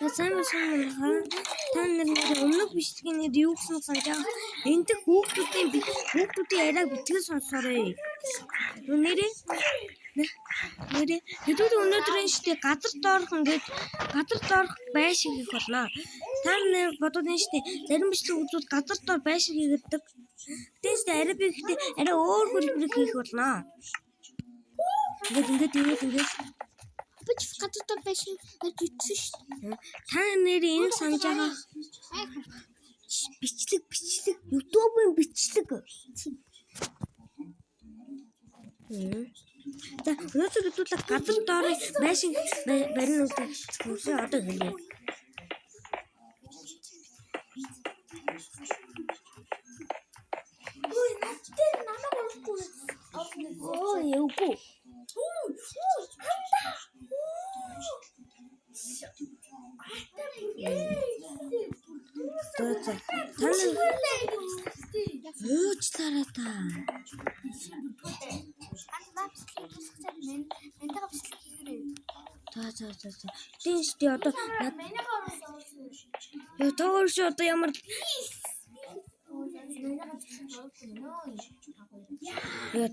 Сайн хаа та нар өмнөх бичлэгийн нэр юу гэсэн санаж байгаа. Энд хүүхдүүдийн яриаг битгий сонсоорой. Нэрээ хэдүүд өнөөдрийн штэ газар доорх байшиг хийх болно. Та нар бодоод энэ штэ зарим бичлэг үзвэл газар доор байшиг хийгддэг. Тэст арай би гэхдээ арай өөр хөлбөрийг хийх болно. Ингээд Бич гадаад дор байшин бичсэн шүү дээ. Та нэр энийг санаж байгаа. Бичлэг YouTube-ын бичлэг. За өнөөдөр хэдүүлээ газар доорын байшин барин үзсэн одоо хэлье. Ой, надад намайг олохгүй. Оо, явгүй. Уучлаарай та. Тийш тий одоо тоорш одоо ямар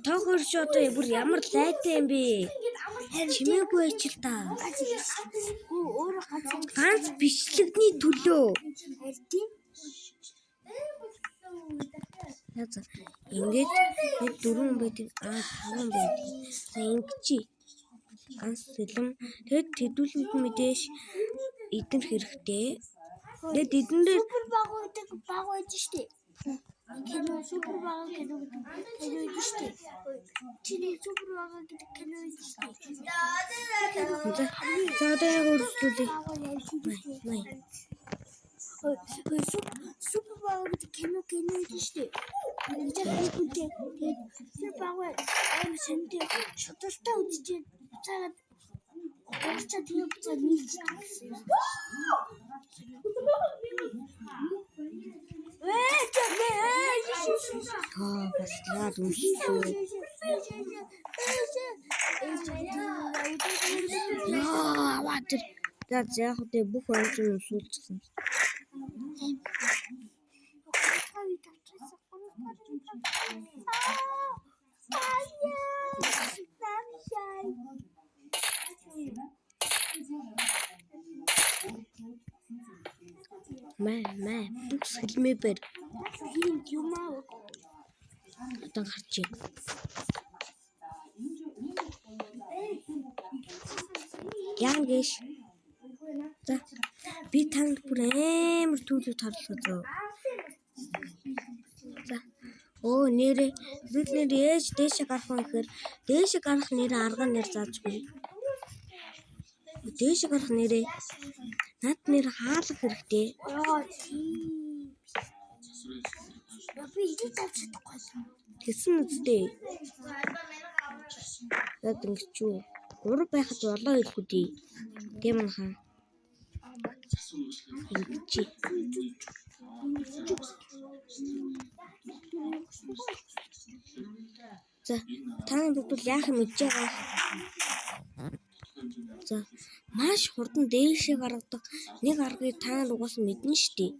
тоорш одоо бүр ямар лайтай юм бэ? Чимээгүй ч л та. Ганц бичлэгний төлөө. Ингээд нэг 4 байдаг 5 байдаг. За ингэчи. Ганц сэлэм. Тэгэд тэдүүлэнд мэдээж эдэн хэрэгтэй. Тэгэд эдэнээр супер баг байдаг штэ. Кино супер баг кино гэдэг штэ. Чиний супер баг гэдэг кино гэдэг штэ. За одоо яг үргэлжлүүлээ. Май. Супер баг гэдэг кино гэдэг штэ. Тэгээд супер баг аим сэнтэй шудартай үзчихээ. Цаад орчод тийм цаад нийлчихсэн. Бас яад үсээ. Ватер. За яг үгүй бүх онцгой усуулчихсан. Мэ бүс хэлмээ бэр. Одоо гарч ий. Яан гэж. За би танд бүр амар түүхийг торлох зөө. За. Оо нэрээ зүйлээр ээж дээшээ гарах юм гэхээр дээшээ гарах нэрээ арга нэр заажгүй. Дээшээ гарах нэрээ над нэр хаалах хэрэгтэй. Яа тийм. Би идэж чадахгүй. Тэсэн үстэй. Яг ингэж юу? 3 байхад болоо хэлгүй дээ. Тийм үү хаа. Чи. За, таны бүгд яах юм мэдж байгаа. За, маш хурдан дээшээ гаргадаг нэг аргыг та нар угаасаа мэднэ шүү дээ.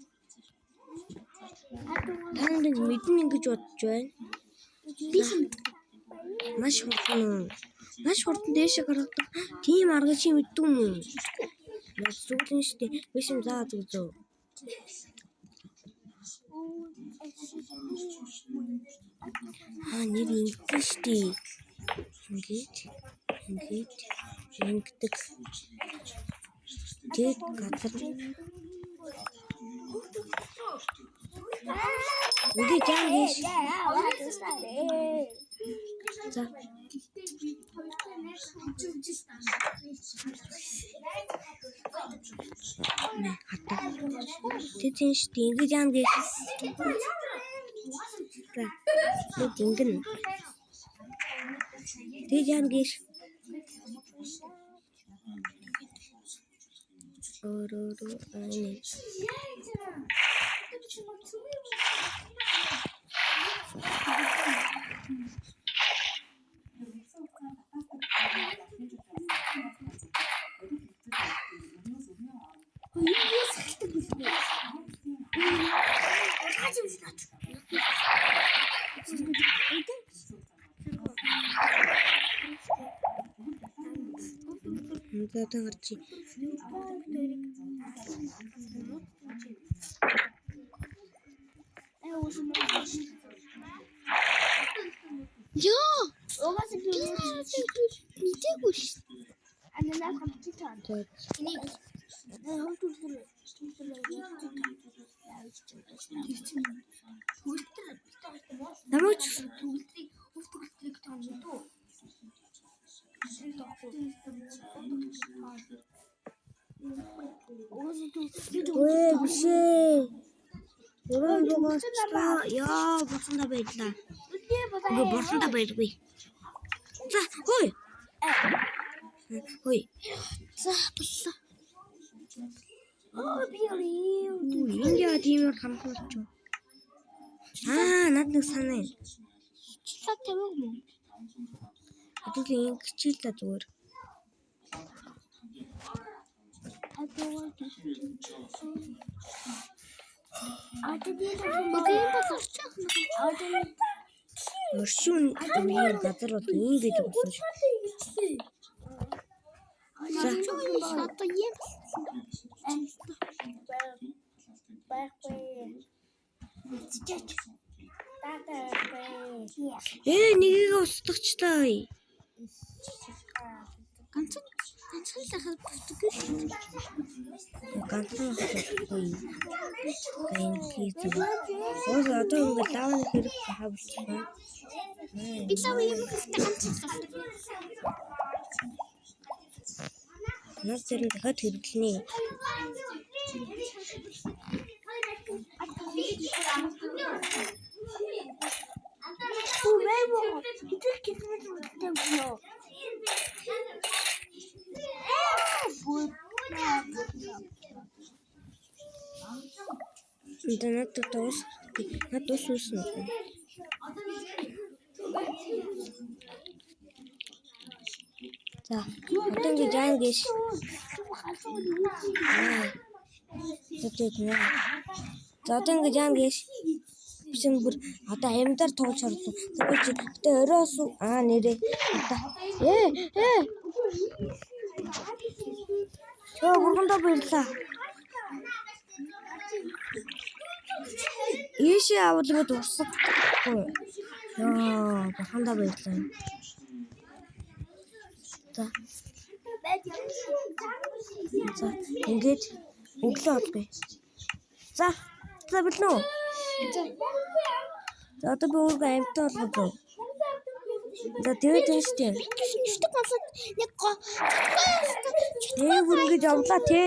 Та нар мэднэ гэж бодож байна. Би Маш хурдан дээшээ гаргадаг тийм аргыг чи мэддэг юм уу? Маш зүгэн шүү дээ. Биш юм заа зүгөө. Нэр ингэдэг шүү дээ. Ингэдэг. Тэгэд газар. Үгүй жаагийн. За. Тэсэн шүү дээ. Ингэж яам гэж. За. Нэг ингэн. Тэг яам гэж. Ай. Зөтөн гарч. Яа. Угаас би мэдээгүй ш. Ананаас хамтдаа. Энийг Намайг төгөлдрийг өв төгөлдрийг тоомно дөө. 왜 бишээ. Уран дугаарчлаа. Яа, болсондоо байдлаа. Үгүй болсондоо байдгүй. За, хөөе. Хөөе. За, боллоо. Би Ингээ тиймэр хамхуулч. Над нэг санаа. чилээ тавиг мөн. Хэдүүл ингэчил та зүгээр. Өршүүн үеийн газар бол ийм байдаг болсон шүү. За. Нэгийг устгахчлаа. Ганцхан лахад болтгүй шүү. Ганцхан болохгүй. Ось одоо ингэ лавны хэрэг хавчихсан. Би лав юм хэрэгтэй ганцхан. Наад зэрэг дахиад хэрэглэнэ. Интернет тус үсэн. За, одоо ингэ жаан гэж. За, одоо ингэ жаан гэж. Бисэн бүр одоо амьдар тоглож орлоо. Тэгээд чи одоо оройс нэрээ одоо Чөө бургандаа баярлаа. Ийшээ авалгад урсахгүй. Яа, бургандаа баярлаа. За, ингээд өглөө олгүй. За, бэлнэ үү? За, одоо би өөрөө амьтаа болгоо. За, тэгээд энэ штэ. Шүтэг болоод нэг бүр ингэж авлаа тий.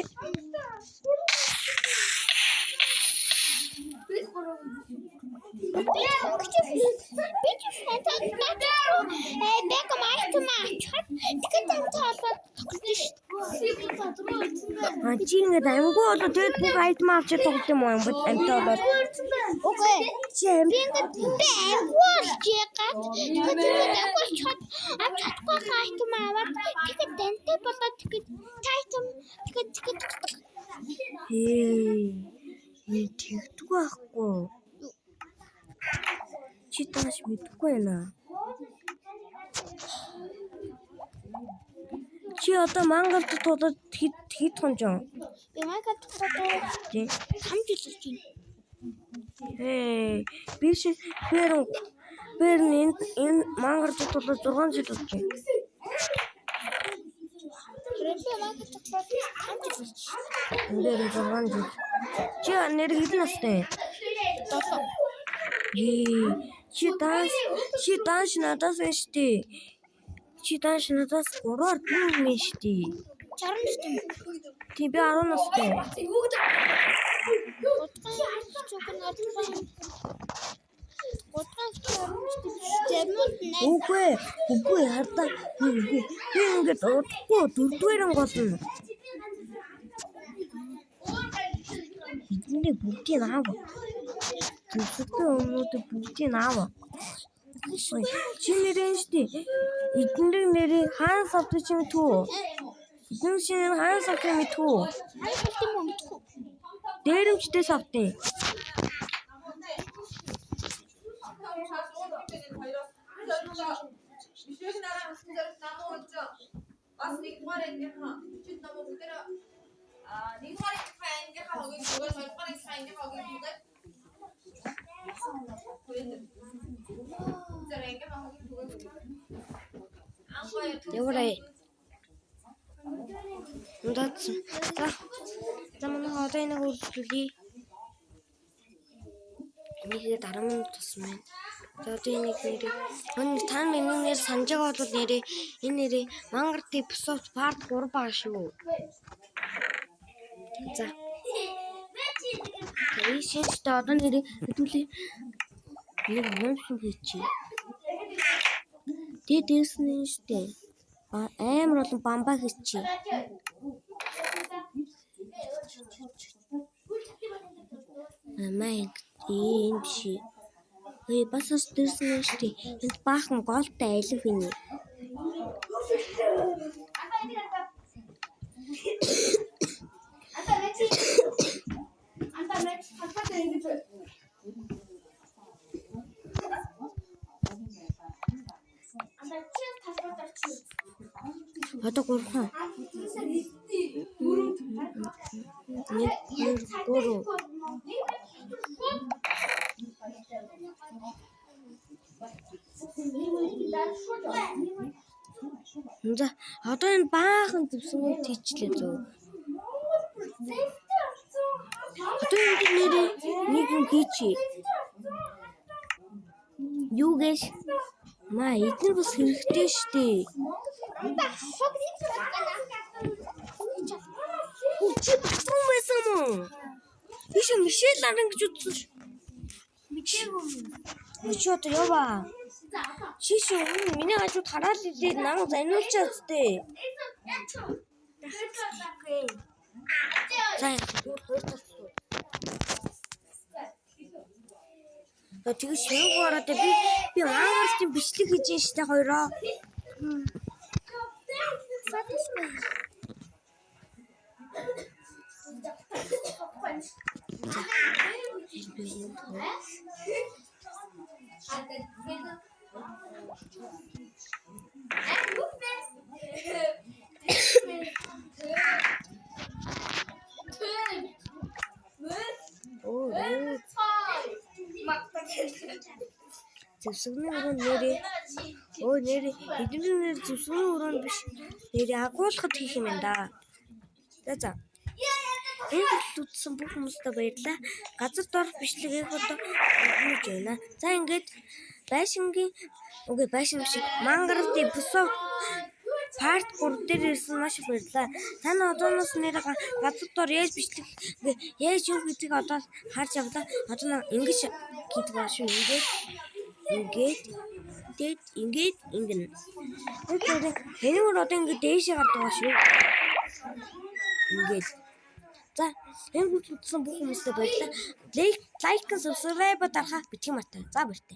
Чи ингээд амьгүй болоо тэгээд бүх айтем авч тоглох юм уу амьтаа болоод. Окей. Чи амьд. Би амьгүй чигаад тэгээд авах чад авчихгүй айтем аваад тэгээд тантай болоод тэгээд тайтем тэгээд тэгдэггүй байхгүй. Чи тааш мэдгүй байна. Чи одоо Монголд тулаад хэд хонжоо? би Майкад тохиолдож Тий. 5 жил болж байна. Биш бэр энэ Монголд тулаад 6 жил болж байна. Би Майкад тохиолдож 5 жил болж байна. Нэр 6 жил. Чи нэр хэдэн настай? 7. Чи тааш надаас байна штий. Чи тааш надаас 3-аар дүүр мэн штий. 60 настай. Тий би 10 настай. Үгүй хардаа. Би ингээд удахгүй 4-р анголно. Эдний бүгдийг аав. Зөвхөн өмнөд бүгдийг аав. Чи нэрэн штий. Эдний нэрийг хаанаас авчих юм түү? Эдний шинээр хаанаас авчих юм түү? Дээрэмчдээс автیں۔ Бишээ нараа хасан зэрэг намуу болж бас нэг дугаар энэ хаа Яваарай. Ундаадсан. За манай одоо энийг үргэлжлүүлье. Энийг 10 минут туссан байна. За одоо энийг нэрээ. Өнөө та миний нэр санаж байгаа бол нэрээ энэ нэрээ Minecraft episode part 3 байгаа шүү. За. Тэгээ шинжтэй одоо нэрээ хэдүүлээ. Нэг юмсан хийчихье. Тэгээд дээсэн нь штэ. Амар олон бамбаа хийчихье. Амайг ийм биш. Бас дээсэн нь штэ. Энд баахан голтой айлг бинэ. Одоо гурхан. Нэг гурав. За одоо энэ баахан зүсгүүд хийчлээ зөө. Одоо энэ нэрээ нэг юм хийчихье. Юу гэж? Маа эдгээр бас хэрэгтэй штэ. Чи бацсан байсан мó? Биш Мишель аран гэж утсан ш. Мишель одоо яваа. Шиш миний хажууд хараад ирээд намайг заниулчаад тээ. За тэгээ шивгээрээ би Minecraft-ийн бичлэг хийж штэ хоёроо. Зөвсгөний өрөө нэрээ. Өө нэрээ эдгээр нэр зөвсгөний өрөө биш. Нэрээ агуулгад хийх юм байна да. За. Энэ үзсэн бүх хүмүүстээ баярлалаа. Газар доорх бичлэгийг одоо хийж байна. За ингээд байшингийн байшин биш Minecraft episode part 3 дээр ирсэн маш их баярлалаа. Таны одооноос нэр газар доор яаж бичлэг яаж юу гэдгийг одоо харж авлаа. Одоо ингэж хийдэг ба шүү. Ингээд ингэн. Тэгэхээр одоо ингэ дээшээ гардаг ба шүү. Ингээд. За энэ үзсэн бүх хүмүүстээ баярлалаа. Лайк, subscribe дарахаа битгий мартай. За баяртай.